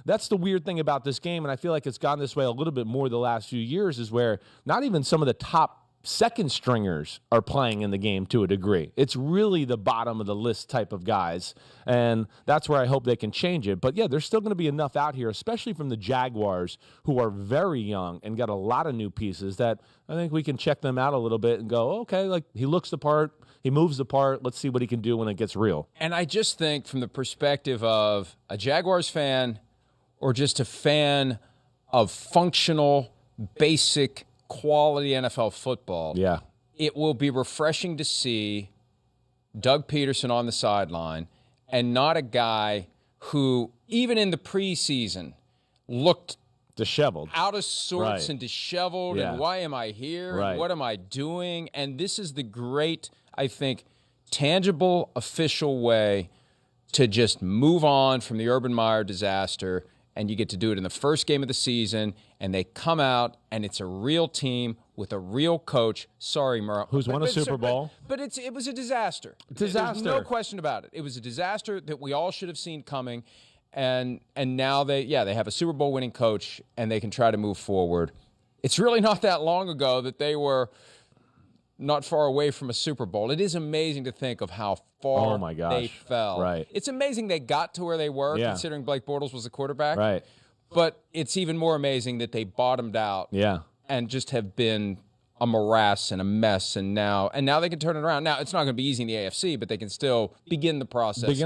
that's the weird thing about this game, and I feel like it's gone this way a little bit more the last few years, is where not even some of the top second stringers are playing in the game to a degree. It's really the bottom of the list type of guys, and that's where I hope they can change it. But yeah, there's still going to be enough out here, especially from the Jaguars, who are very young and got a lot of new pieces, that I think we can check them out a little bit and go, okay, like, he looks the part, he moves the part, let's see what he can do when it gets real. And I just think from the perspective of a Jaguars fan or just a fan of functional, basic, quality NFL football, yeah, it will be refreshing to see Doug Peterson on the sideline and not a guy who, even in the preseason, looked disheveled, out of sorts, right, and disheveled, yeah, and why am I here, right, and what am I doing? And this is the great, I think, tangible, official way to just move on from the Urban Meyer disaster, and you get to do it in the first game of the season, and they come out, and it's a real team with a real coach. Sorry, Murrah. Who's won a Super Bowl. But it was a disaster. Disaster. There's no question about it. It was a disaster that we all should have seen coming, and now they have a Super Bowl winning coach, and they can try to move forward. It's really not that long ago that they were not far away from a Super Bowl. It is amazing to think of how far they fell. Right. It's amazing they got to where they were, yeah, considering Blake Bortles was the quarterback. Right. But it's even more amazing that they bottomed out, yeah, and just have been a morass and a mess, and now they can turn it around. Now, it's not going to be easy in the AFC, but they can still begin the process.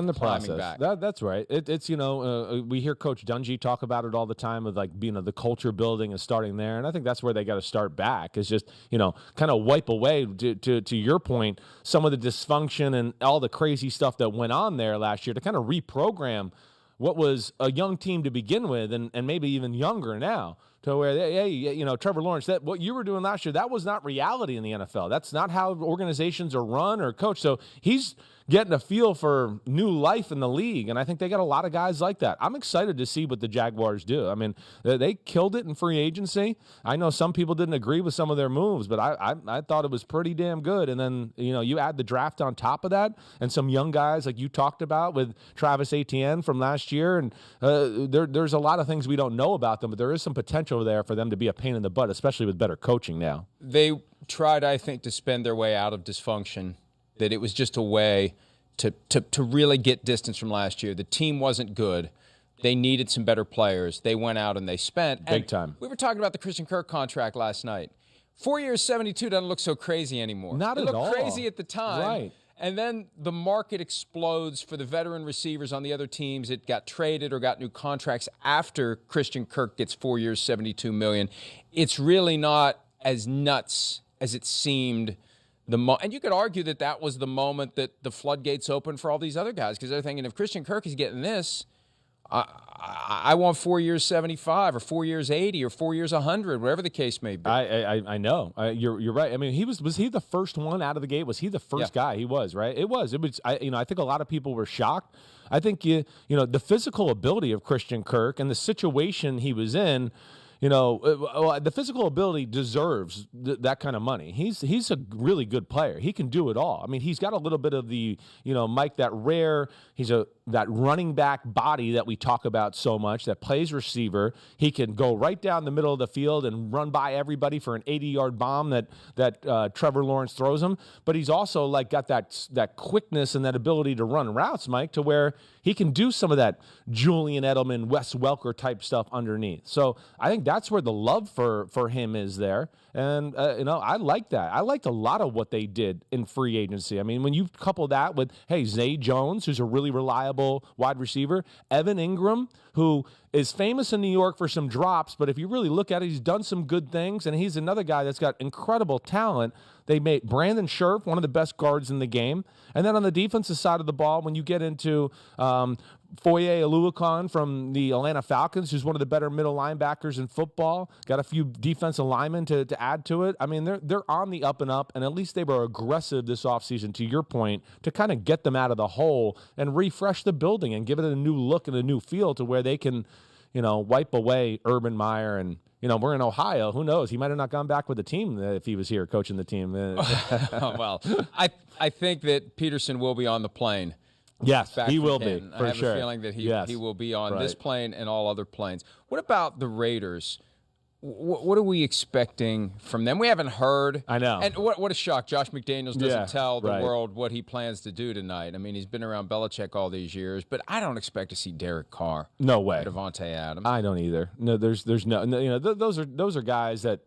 Back. That's right. It's we hear Coach Dungy talk about it all the time, with, like, the culture building and starting there, and I think that's where they got to start back, is just, kind of wipe away, to your point, some of the dysfunction and all the crazy stuff that went on there last year, to kind of reprogram what was a young team to begin with, and maybe even younger now, to where, hey, Trevor Lawrence, that what you were doing last year, that was not reality in the NFL. That's not how organizations are run or coached. So he's getting a feel for new life in the league, and I think they got a lot of guys like that. I'm excited to see what the Jaguars do. I mean, they killed it in free agency. I know some people didn't agree with some of their moves, but I thought it was pretty damn good. And then, you add the draft on top of that, and some young guys like you talked about with Travis Etienne from last year, and there's a lot of things we don't know about them, but there is some potential there for them to be a pain in the butt, especially with better coaching now. They tried, I think, to spend their way out of dysfunction, that it was just a way to really get distance from last year. The team wasn't good. They needed some better players. They went out and they spent. Big time. We were talking about the Christian Kirk contract last night. 4 years, 72 doesn't look so crazy anymore. Not at all. It looked crazy at the time. Right. And then the market explodes for the veteran receivers on the other teams that got traded or got new contracts after Christian Kirk gets 4 years, $72 million. It's really not as nuts as it seemed. And you could argue that was the moment that the floodgates opened for all these other guys, because they're thinking, if Christian Kirk is getting this, I want 4 years 75 or 4 years 80 or 4 years 100, whatever the case may be. I know. You're right. I mean, was he the first one out of the gate? Was he the first guy? He was, right? It was. I think a lot of people were shocked. I think the physical ability of Christian Kirk and the situation he was in. The physical ability deserves that kind of money. He's a really good player. He can do it all. I mean, he's got a little bit of the, Mike, that rare, that running back body that we talk about so much, that plays receiver. He can go right down the middle of the field and run by everybody for an 80-yard bomb that Trevor Lawrence throws him. But he's also got that quickness and that ability to run routes, Mike, to where he can do some of that Julian Edelman, Wes Welker type stuff underneath. So I think that's where the love for him is there. And, I like that. I liked a lot of what they did in free agency. I mean, when you couple that with, Zay Jones, who's a really reliable wide receiver, Evan Ingram, who is famous in New York for some drops, but if you really look at it, he's done some good things, and he's another guy that's got incredible talent. They made Brandon Scherf one of the best guards in the game. And then on the defensive side of the ball, when you get into Foye Oluokun from the Atlanta Falcons, who's one of the better middle linebackers in football, got a few defensive linemen to add to it. I mean, they're on the up and up, and at least they were aggressive this offseason, to your point, to kind of get them out of the hole and refresh the building and give it a new look and a new feel to where they can, wipe away Urban Meyer. And we're in Ohio. Who knows? He might have not gone back with the team if he was here coaching the team. Well, I think that Peterson will be on the plane Yes, back he from will Canton. be, for I have sure. a feeling that he will be on Right. this plane and all other planes. What about the Raiders? What are we expecting from them? We haven't heard. I know. And what a shock. Josh McDaniels doesn't tell the right. world what he plans to do tonight. I mean, he's been around Belichick all these years, but I don't expect to see Derek Carr. No way. Or Devontae Adams. I don't either. No, there's no, you know, those are guys that,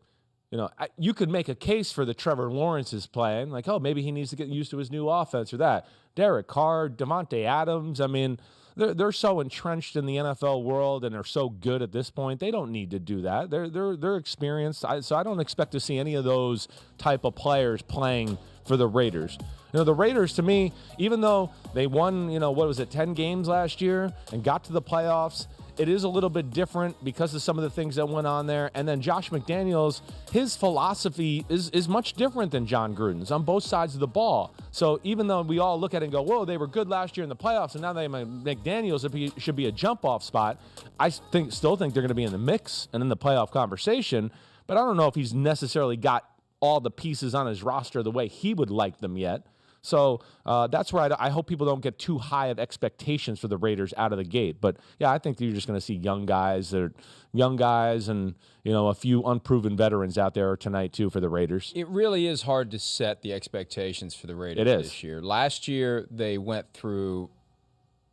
you know, you could make a case for the Trevor Lawrence's playing, like, oh, maybe he needs to get used to his new offense or that. Derek Carr, Devontae Adams, I mean, they're so entrenched in the NFL world and are so good at this point. They don't need to do that. They're experienced. So I don't expect to see any of those type of players playing for the Raiders. You know, the Raiders, to me, even though they won, you know, 10 games last year and got to the playoffs, it is a little bit different because of some of the things that went on there. And then Josh McDaniels, his philosophy is much different than John Gruden's on both sides of the ball. So even though we all look at it and go, whoa, they were good last year in the playoffs, and now McDaniels should be a jump-off spot, I still think they're going to be in the mix and in the playoff conversation. But I don't know if he's necessarily got all the pieces on his roster the way he would like them yet. So that's where I hope people don't get too high of expectations for the Raiders out of the gate. But, yeah, I think you're just going to see young guys and, you know, a few unproven veterans out there tonight, too, for the Raiders. It really is hard to set the expectations for the Raiders this year. Last year, they went through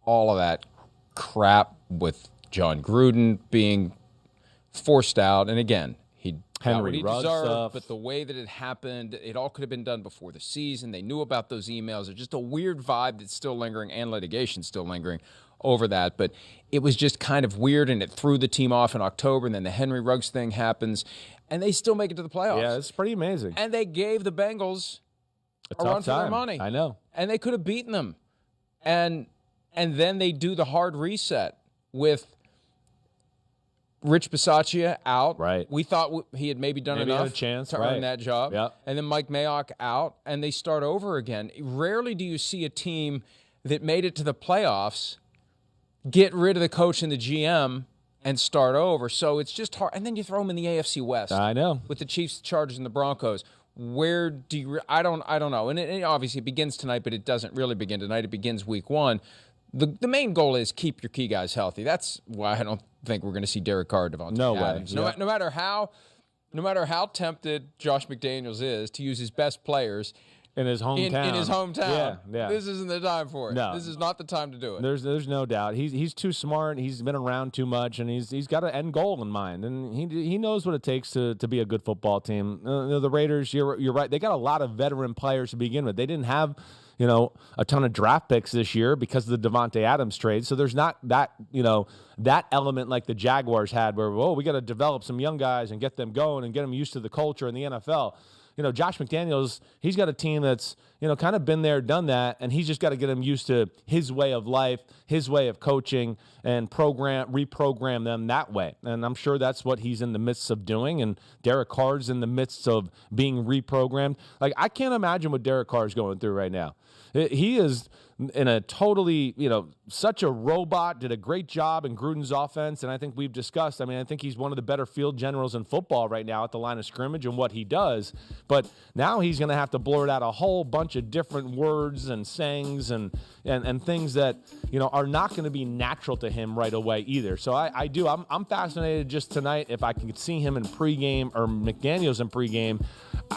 all of that crap with John Gruden being forced out. And, again, he got what he deserved, stuff. But the way that it happened, it all could have been done before the season. They knew about those emails. There's just a weird vibe that's still lingering, and litigation still lingering over that. But it was just kind of weird, and it threw the team off in October, and then the Henry Ruggs thing happens, and they still make it to the playoffs. Yeah, it's pretty amazing. And they gave the Bengals a run for their money. I know. And they could have beaten them. And then they do the hard reset with Rich Bisaccia out. Right. We thought he had maybe done enough had a chance, to earn that job. Yep. And then Mike Mayock out, and they start over again. Rarely do you see a team that made it to the playoffs get rid of the coach and the GM and start over. So it's just hard. And then you throw them in the AFC West. I know. With the Chiefs, Chargers, and the Broncos. Where do you – I don't know. And it obviously it begins tonight, but it doesn't really begin tonight. It begins week one. The main goal is keep your key guys healthy. That's why I don't think we're going to see Derek Carr, Devontae Adams. No matter how tempted Josh McDaniels is to use his best players in his hometown. Yeah. This isn't the time for it. No. This is not the time to do it. There's no doubt. He's too smart. He's been around too much, and he's got an end goal in mind, and he knows what it takes to be a good football team. The Raiders, you're right. They got a lot of veteran players to begin with. They didn't have, you know, a ton of draft picks this year because of the Devontae Adams trade. So there's not that, you know, that element like the Jaguars had where, we got to develop some young guys and get them going and get them used to the culture in the NFL. You know, Josh McDaniels, he's got a team that's, you know, kind of been there, done that, and he's just got to get them used to his way of life, his way of coaching, and reprogram them that way. And I'm sure that's what he's in the midst of doing, and Derek Carr's in the midst of being reprogrammed. Like, I can't imagine what Derek Carr's going through right now. He is in a totally, you know, such a robot, did a great job in Gruden's offense, and I think we've discussed, I think he's one of the better field generals in football right now at the line of scrimmage and what he does, but now he's going to have to blurt out a whole bunch of different words and sayings and things that, you know, are not going to be natural to him right away either. So I'm fascinated just tonight if I can see him in pregame or McDaniels in pregame.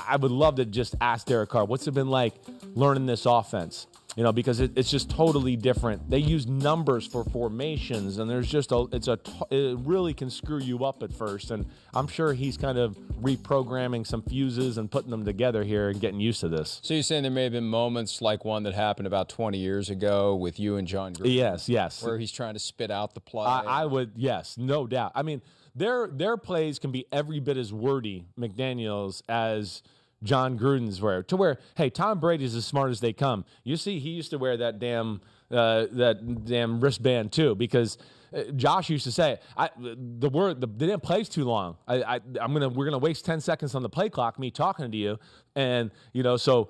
I would love to just ask Derek Carr, what's it been like learning this offense? You know, because it's just totally different. They use numbers for formations, and there's just it really can screw you up at first. And I'm sure he's kind of reprogramming some fuses and putting them together here and getting used to this. So you're saying there may have been moments like one that happened about 20 years ago with you and John Gruden? Yes. Where he's trying to spit out the play? I would, yes, no doubt. I mean, their plays can be every bit as wordy, McDaniels, as John Gruden's were, to where, hey, Tom Brady's as smart as they come. You see, he used to wear that damn wristband too, because Josh used to say, the damn play's too long. We're gonna waste 10 seconds on the play clock, me talking to you, and you know, so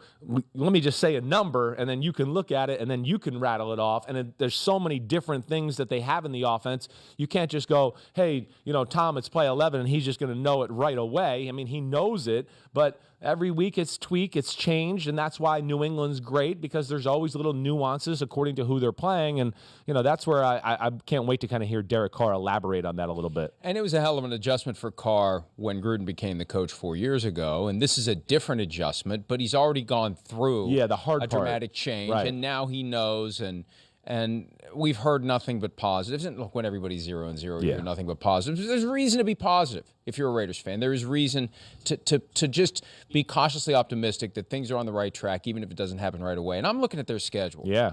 let me just say a number, and then you can look at it, and then you can rattle it off. And there's so many different things that they have in the offense. You can't just go, hey, you know, Tom, it's play 11, and he's just gonna know it right away. I mean, he knows it, but Every week it's tweaked, it's changed, and that's why New England's great, because there's always little nuances according to who they're playing. And, that's where I can't wait to kind of hear Derek Carr elaborate on that a little bit. And it was a hell of an adjustment for Carr when Gruden became the coach 4 years ago. And this is a different adjustment, but he's already gone through the hard part. Dramatic change. Right. And now he knows, and we've heard nothing but positives. And look, when everybody's 0-0, you hear nothing but positives. There's reason to be positive if you're a Raiders fan. There is reason to just be cautiously optimistic that things are on the right track, even if it doesn't happen right away. And I'm looking at their schedule. Yeah.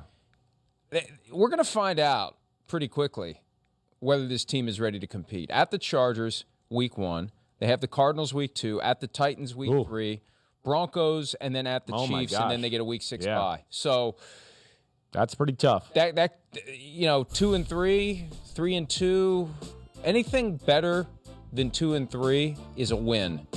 We're going to find out pretty quickly whether this team is ready to compete. At the Chargers, week 1. They have the Cardinals week 2. At the Titans, week 3. Broncos, and then at the Chiefs, and then they get a week 6 bye. So that's pretty tough. That 2-3, 3-2, anything better than 2-3 is a win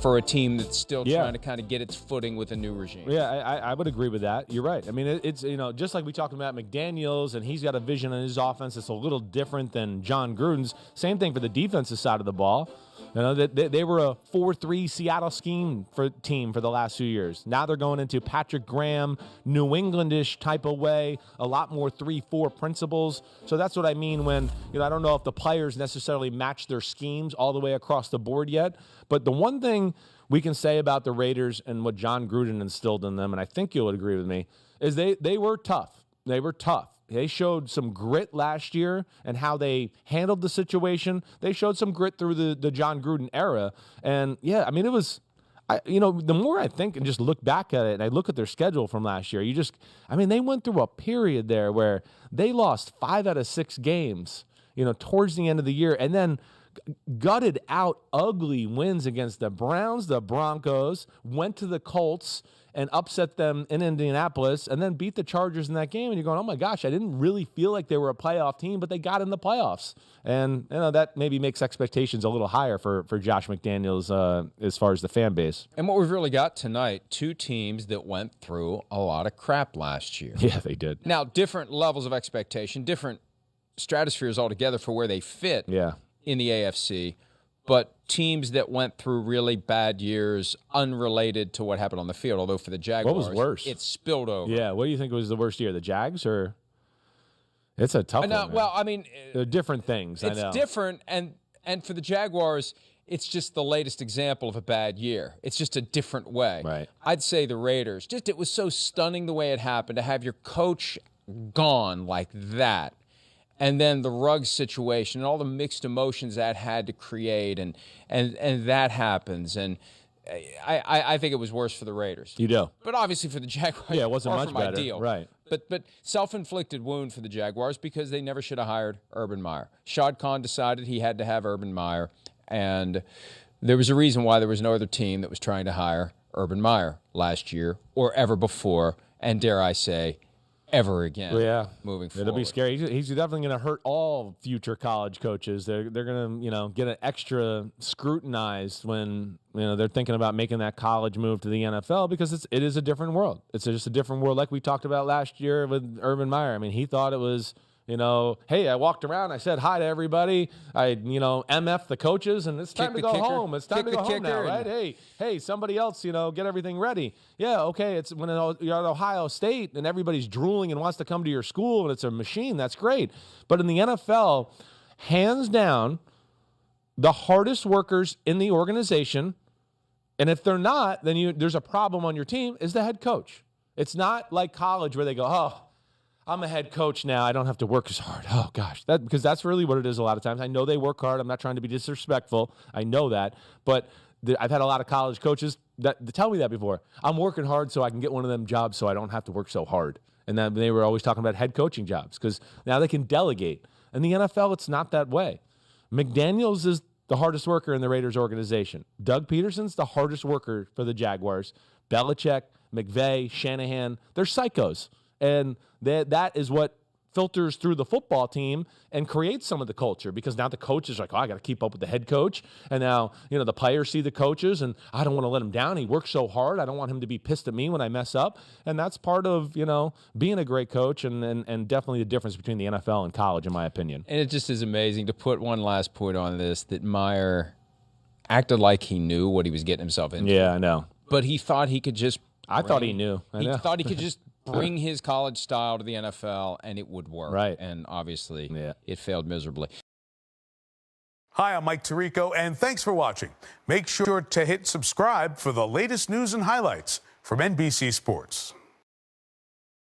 for a team that's still trying to kind of get its footing with a new regime. Yeah, I would agree with that. You're right. I mean, it's just like we talked about McDaniels, and he's got a vision on his offense that's a little different than John Gruden's. Same thing for the defensive side of the ball. They were a 4-3 Seattle scheme team for the last few years. Now they're going into Patrick Graham, New Englandish type of way, a lot more 3-4 principles. So that's what I mean when, I don't know if the players necessarily match their schemes all the way across the board yet. But the one thing we can say about the Raiders and what John Gruden instilled in them, and I think you'll agree with me, is they were tough. They were tough. They showed some grit last year and how they handled the situation. They showed some grit through the John Gruden era. And, it was, the more I think and just look back at it and I look at their schedule from last year, they went through a period there where they lost 5 out of 6 games, towards the end of the year, and then gutted out ugly wins against the Browns, the Broncos, went to the Colts and upset them in Indianapolis, and then beat the Chargers in that game. And you're going, oh my gosh, I didn't really feel like they were a playoff team, but they got in the playoffs. And that maybe makes expectations a little higher for Josh McDaniels as far as the fan base. And what we've really got tonight, 2 teams that went through a lot of crap last year. Yeah, they did. Now, different levels of expectation, different stratospheres altogether for where they fit in the AFC. But teams that went through really bad years unrelated to what happened on the field, although for the Jaguars, what was worse? It spilled over. Yeah, what do you think was the worst year, the Jags or? It's a tough one. Man. Well, I mean, they're different things. It's different, and for the Jaguars, it's just the latest example of a bad year. It's just a different way. Right. I'd say the Raiders, it was so stunning the way it happened to have your coach gone like that. And then the Ruggs situation and all the mixed emotions that had to create, and that happens. And I think it was worse for the Raiders. You do. But obviously for the Jaguars, it wasn't much better. Ideal. Right. But self-inflicted wound for the Jaguars because they never should have hired Urban Meyer. Shad Khan decided he had to have Urban Meyer, and there was a reason why there was no other team that was trying to hire Urban Meyer last year or ever before, and dare I say, ever again. Moving forward. It'll be scary. He's definitely going to hurt all future college coaches. They're going to get an extra scrutinized when they're thinking about making that college move to the NFL, because it is a different world. It's just a different world, like we talked about last year with Urban Meyer. I mean, he thought it was, hey, I walked around, I said hi to everybody, I MF the coaches, and it's time to go home. It's time to go home now, right? Hey, somebody else, get everything ready. Yeah, okay, it's when you're at Ohio State and everybody's drooling and wants to come to your school and it's a machine, that's great. But in the NFL, hands down, the hardest workers in the organization, and if they're not, then there's a problem on your team, is the head coach. It's not like college where they go, oh, I'm a head coach now, I don't have to work as hard. Oh, gosh. Because that's really what it is a lot of times. I know they work hard. I'm not trying to be disrespectful. I know that. But I've had a lot of college coaches that tell me that before. I'm working hard so I can get one of them jobs so I don't have to work so hard. And then they were always talking about head coaching jobs because now they can delegate. In the NFL, it's not that way. McDaniels is the hardest worker in the Raiders organization. Doug Peterson's the hardest worker for the Jaguars. Belichick, McVay, Shanahan, they're psychos. And that is what filters through the football team and creates some of the culture, because now the coach is like, oh, I got to keep up with the head coach. And now, the players see the coaches and I don't want to let him down. He works so hard. I don't want him to be pissed at me when I mess up. And that's part of, being a great coach and definitely the difference between the NFL and college, in my opinion. And it just is amazing, to put one last point on this, that Meyer acted like he knew what he was getting himself into. Yeah, I know. But he thought he could just. I thought he knew. He thought he could just bring his college style to the NFL and it would work. Right. And obviously, it failed miserably. Hi, I'm Mike Tirico, and thanks for watching. Make sure to hit subscribe for the latest news and highlights from NBC Sports.